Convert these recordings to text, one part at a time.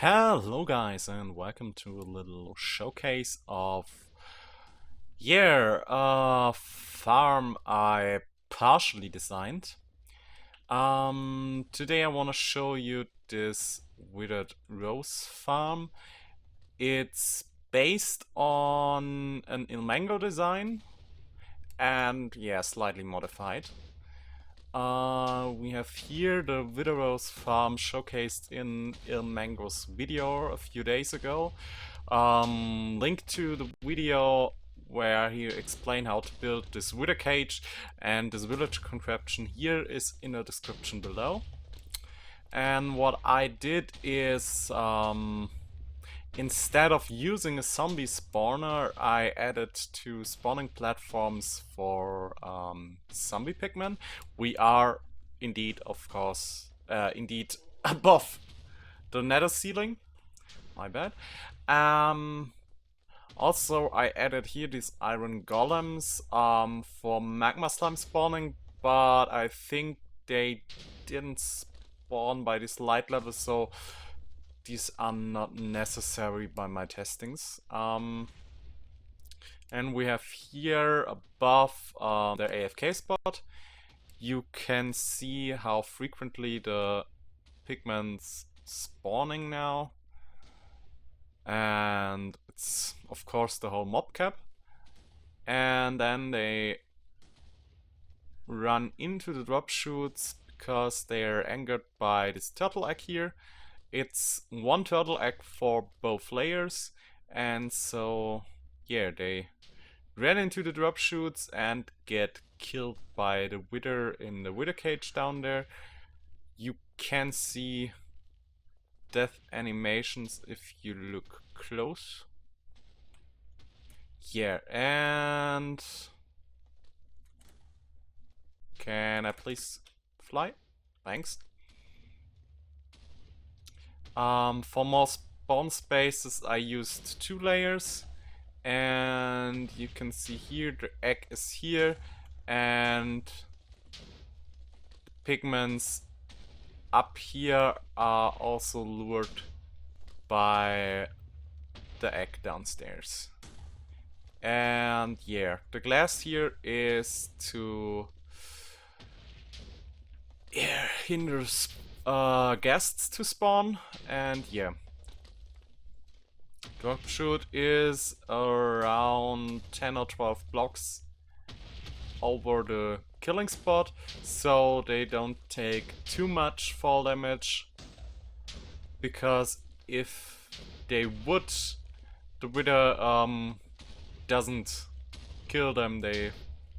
Hello guys and welcome to a little showcase of farm I partially designed. Today I want to show you this Withered Rose farm. It's based on an Imango design and slightly modified. We have here the Withered Rose farm showcased in Imangos video a few days ago. Link to the video where he explained how to build this wither cage and this village contraption here is in the description below. And what I did is, instead of using a zombie spawner, I added two spawning platforms for zombie pigmen. We are indeed, of course, above the nether ceiling. My bad. Also, I added here these iron golems for magma slime spawning, but I think they didn't spawn by this light level, so these are not necessary by my testings. And we have here above the AFK spot, you can see how frequently the pigments spawning now. And it's of course the whole mob cap. And then they run into the drop chutes because they are angered by this turtle egg here. It's one turtle egg for both layers, and so yeah, they ran into the drop chutes and get killed by the wither in the wither cage down there. You can see death animations if you look close. Yeah, and can I please fly? Thanks. For more spawn spaces I used 2 layers, and you can see here the egg is here and the pigments up here are also lured by the egg downstairs. And yeah, the glass here is to hinder guests to spawn, and yeah. Drop chute is around 10 or 12 blocks over the killing spot, so they don't take too much fall damage, because if they would, the wither doesn't kill them, they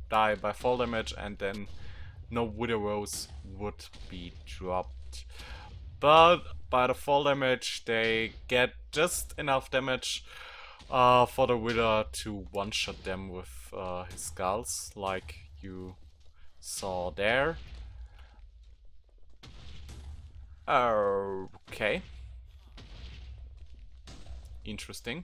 die by fall damage, and then no Withered Rose would be dropped. But by the fall damage they get just enough damage for the wither to one-shot them with his skulls, like you saw there. Okay. Interesting.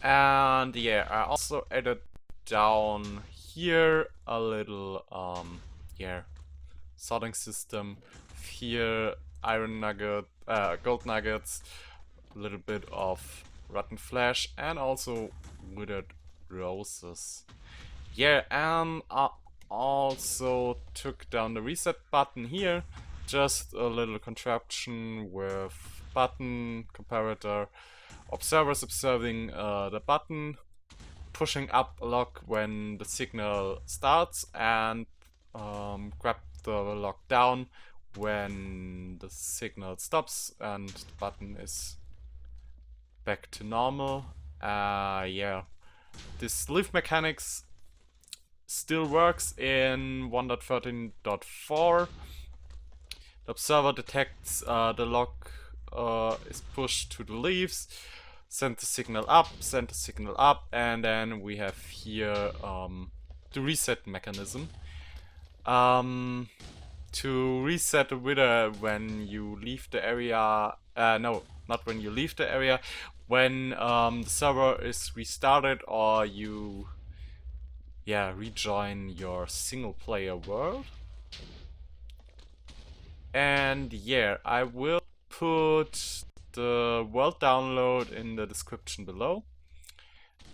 And yeah, I also added down here a little sorting system. Here iron nugget, gold nuggets, a little bit of rotten flesh, and also withered roses. Yeah, and I also took down the reset button here. Just a little contraption with button, comparator, observers observing the button, pushing up a lock when the signal starts, and grab the lock down when the signal stops and the button is back to normal. Yeah, this leaf mechanics still works in 1.13.4. The observer detects the lock is pushed to the leaves, send the signal up, and then we have here the reset mechanism. To reset the wither when you leave the area, no, not when you leave the area, when the server is restarted or you rejoin your single player world. And yeah, I will put the the world download in the description below.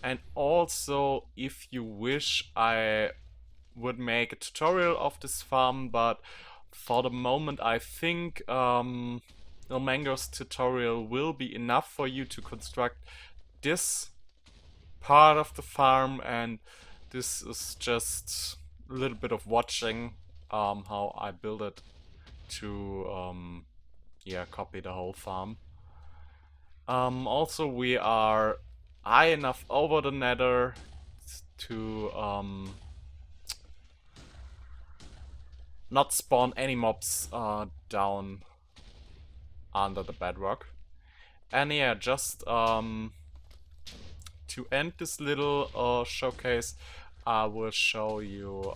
And also, if you wish, I would make a tutorial of this farm, but for the moment I think Imangos tutorial will be enough for you to construct this part of the farm, and this is just a little bit of watching how I build it to yeah, copy the whole farm. Also, we are high enough over the nether to not spawn any mobs down under the bedrock. And yeah, just to end this little showcase, I will show you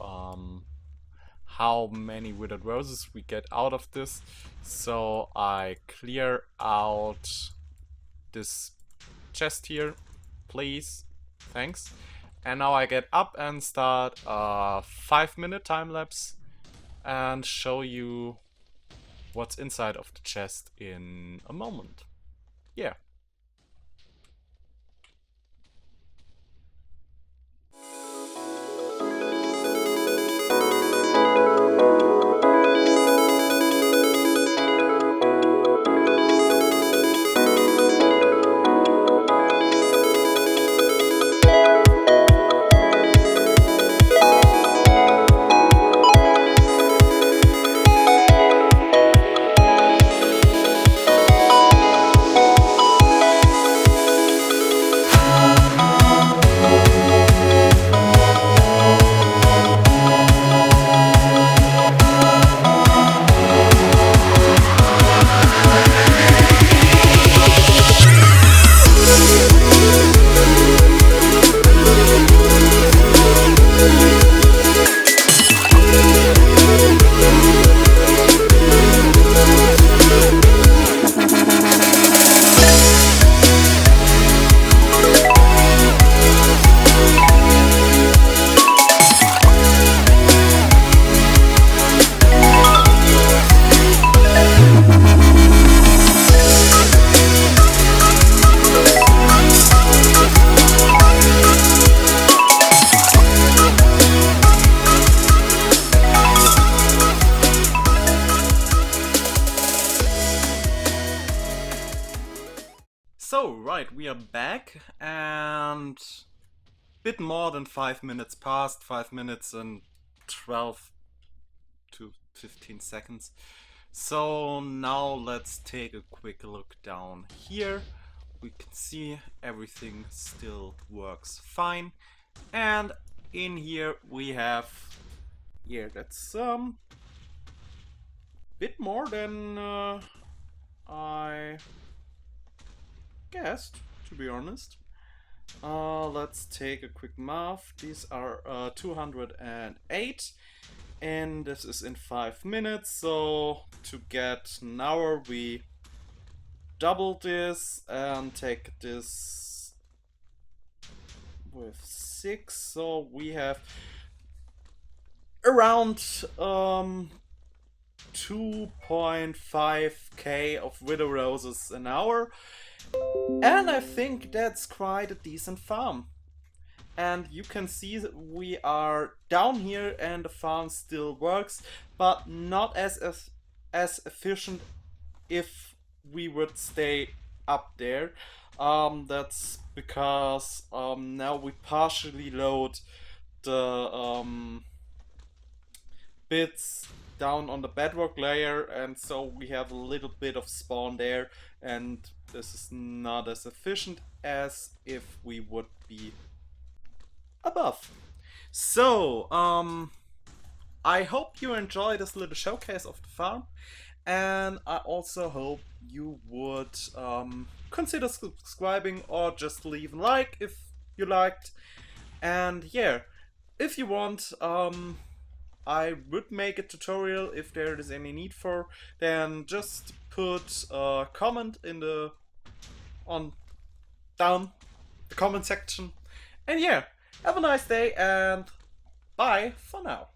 how many Withered Roses we get out of this. So I clear out this chest here, please, thanks. And now I get up and start a 5-minute time lapse and show you what's inside of the chest in a moment. Yeah. So, right, we are back, and a bit more than 5 minutes passed, 5 minutes and 12 to 15 seconds. So now let's take a quick look down here. We can see everything still works fine. And in here we have, yeah, that's bit more than I guessed, to be honest. Let's take a quick math. These are 208, and this is in 5 minutes. So to get an hour, we double this and take this with 6. So we have around 2.5k of Withered Roses an hour. And I think that's quite a decent farm. And you can see that we are down here and the farm still works, but not as efficient if we would stay up there. That's because now we partially load the bits down on the bedrock layer, and so we have a little bit of spawn there, and this is not as efficient as if we would be above. So I hope you enjoy this little showcase of the farm, and I also hope you would consider subscribing or just leave a like if you liked. And yeah, if you want, I would make a tutorial if there is any need for. Then just put a comment in the down the comment section. And yeah, have a nice day and bye for now.